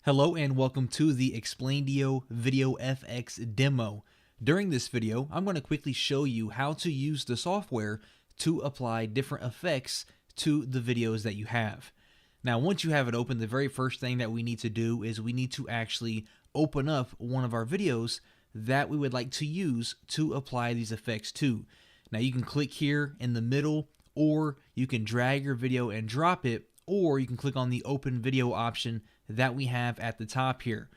Hello and welcome to the Explaindio Video FX demo. During this video, I'm going to quickly show you how to use the software to apply different effects to the videos that you have. Now, once you have it open, the very first thing that we need to do is we need to actually open up one of our videos that we would like to use to apply these effects to. Now, you can click here in the middle, or you can drag your video and drop it, or you can click on the open video option that we have at the top here.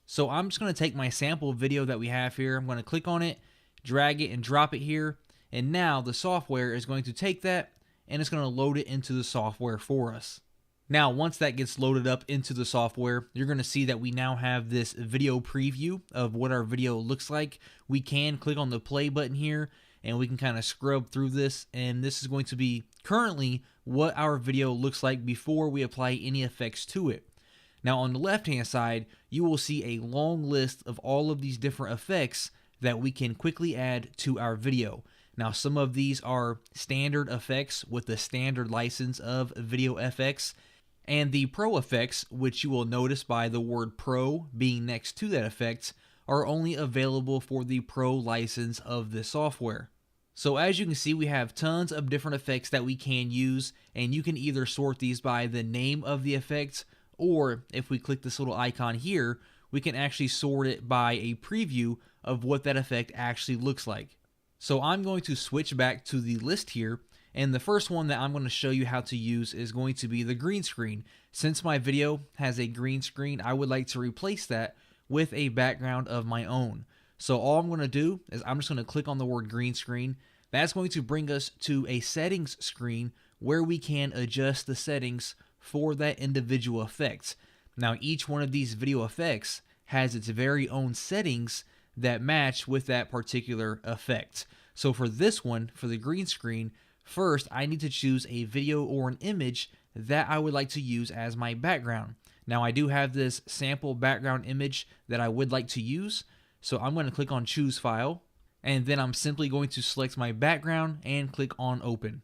So I'm just going to take my sample video that we have here. I'm going to click on it, drag it and drop it here. And now the software is going to take that and it's going to load it into the software for us. Now, once that gets loaded up into the software, you're going to see that we now have this video preview of what our video looks like. We can click on the play button here and we can kind of scrub through this, and this is going to be currently what our video looks like before we apply any effects to it. Now, on the left-hand side, you will see a long list of all of these different effects that we can quickly add to our video. Now, some of these are standard effects with the standard license of Video FX, and the Pro effects, which you will notice by the word Pro being next to that effect, are only available for the Pro license of this software. So as you can see, we have tons of different effects that we can use, and you can either sort these by the name of the effect, or if we click this little icon here, we can actually sort it by a preview of what that effect actually looks like. So I'm going to switch back to the list here, and the first one that I'm going to show you how to use is going to be the green screen. Since my video has a green screen, I would like to replace that with a background of my own. So all I'm going to do is I'm just going to click on the word green screen. That's going to bring us to a settings screen where we can adjust the settings for that individual effect. Now, each one of these video effects has its very own settings that match with that particular effect. So for this one, for the green screen, first I need to choose a video or an image that I would like to use as my background. Now, I do have this sample background image that I would like to use, so I'm going to click on Choose File, and then I'm simply going to select my background and click on Open.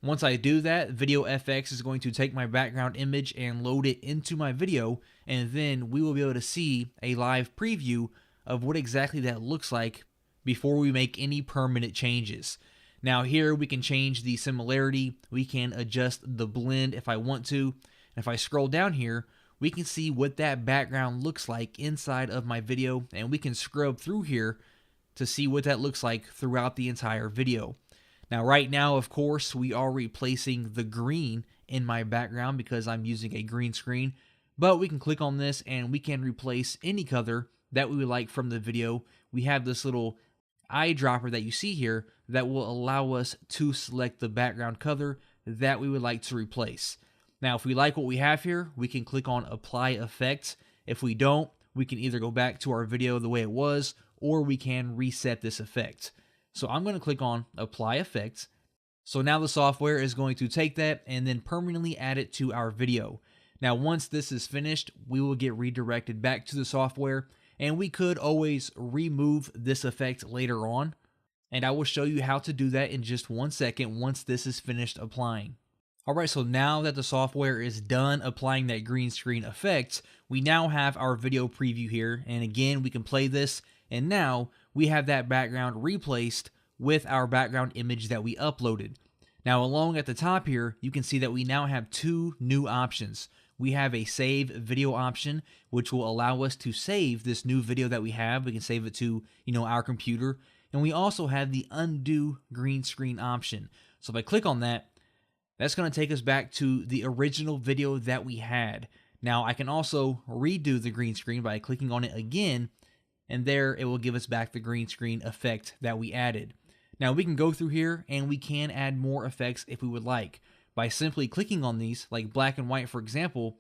Once I do that, Video FX is going to take my background image and load it into my video, and then we will be able to see a live preview of what exactly that looks like before we make any permanent changes. Now here we can change the similarity, we can adjust the blend if I want to, and if I scroll down here, we can see what that background looks like inside of my video, and we can scrub through here to see what that looks like throughout the entire video. Now right now, of course, we are replacing the green in my background because I'm using a green screen, but we can click on this and we can replace any color that we would like from the video. We have this little eyedropper that you see here that will allow us to select the background color that we would like to replace. Now, if we like what we have here, we can click on Apply Effects. If we don't, we can either go back to our video the way it was, or we can reset this effect. So I'm going to click on Apply Effects. So now the software is going to take that and then permanently add it to our video. Now, once this is finished, we will get redirected back to the software, and we could always remove this effect later on. And I will show you how to do that in just 1 second once this is finished applying. Alright, so now that the software is done applying that green screen effect, we now have our video preview here, and again, we can play this, and now we have that background replaced with our background image that we uploaded. Now, along at the top here, you can see that we now have two new options. We have a save video option, which will allow us to save this new video that we have. We can save it to, our computer. And we also have the undo green screen option. So if I click on that, that's going to take us back to the original video that we had. Now, I can also redo the green screen by clicking on it again, and there it will give us back the green screen effect that we added. Now, we can go through here and we can add more effects if we would like. By simply clicking on these, like black and white for example,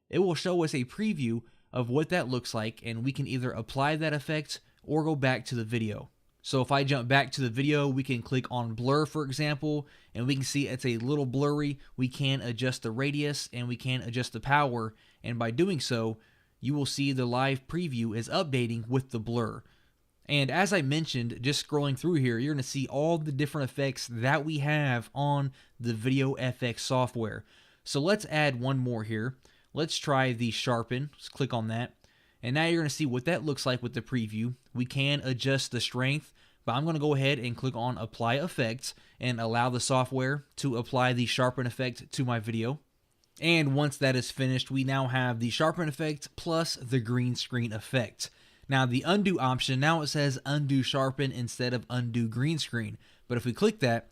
it will show us a preview of what that looks like, and we can either apply that effect or go back to the video. So if I jump back to the video, we can click on blur, for example, and we can see it's a little blurry. We can adjust the radius and we can adjust the power, and by doing so, you will see the live preview is updating with the blur. And as I mentioned, just scrolling through here, you're going to see all the different effects that we have on the Video FX software. So let's add one more here. Let's try the sharpen. Let's click on that. And now you're going to see what that looks like with the preview. We can adjust the strength, but I'm going to go ahead and click on apply effects and allow the software to apply the sharpen effect to my video. And once that is finished, we now have the sharpen effect plus the green screen effect. Now the undo option, now it says undo sharpen instead of undo green screen. But if we click that,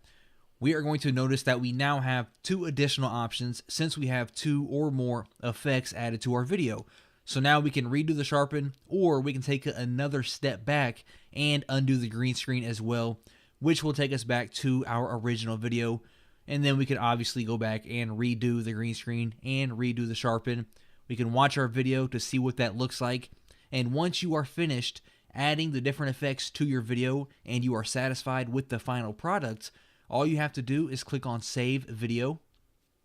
we are going to notice that we now have 2 additional options since we have 2 or more effects added to our video. So now we can redo the sharpen, or we can take another step back and undo the green screen as well, which will take us back to our original video. And then we can obviously go back and redo the green screen and redo the sharpen. We can watch our video to see what that looks like. And once you are finished adding the different effects to your video and you are satisfied with the final product, all you have to do is click on Save Video.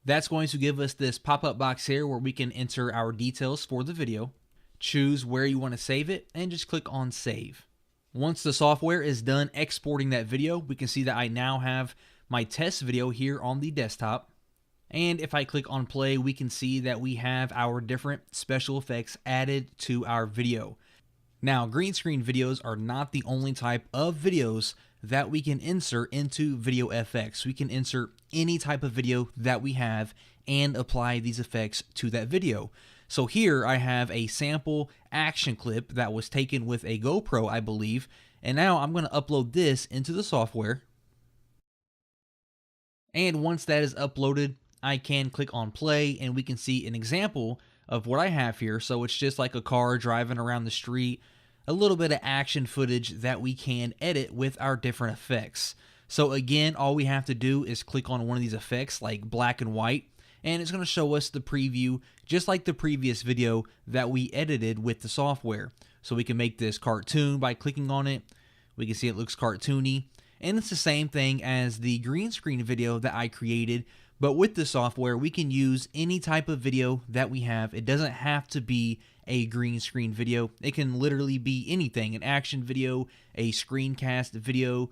That's going to give us this pop-up box here where we can enter our details for the video, choose where you want to save it, and just click on Save. Once the software is done exporting that video, we can see that I now have my test video here on the desktop. And if I click on play, we can see that we have our different special effects added to our video. Now, green screen videos are not the only type of videos that we can insert into VideoFX. We can insert any type of video that we have and apply these effects to that video. So here I have a sample action clip that was taken with a GoPro, I believe, and now I'm going to upload this into the software. And once that is uploaded, I can click on play and we can see an example of what I have here. So it's just like a car driving around the street, a little bit of action footage that we can edit with our different effects. So again, all we have to do is click on one of these effects like black and white, and it's going to show us the preview just like the previous video that we edited with the software. So we can make this cartoon by clicking on it. We can see it looks cartoony. And it's the same thing as the green screen video that I created, but with the software, we can use any type of video that we have. It doesn't have to be a green screen video. It can literally be anything, an action video, a screencast video,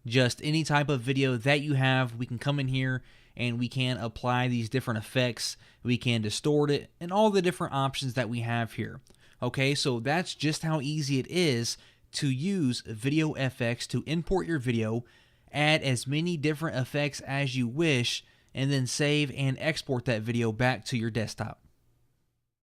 just any type of video that you have. We can come in here and we can apply these different effects. We can distort it and all the different options that we have here. Okay, so that's just how easy it is to use VideoFX to import your video, add as many different effects as you wish, and then save and export that video back to your desktop.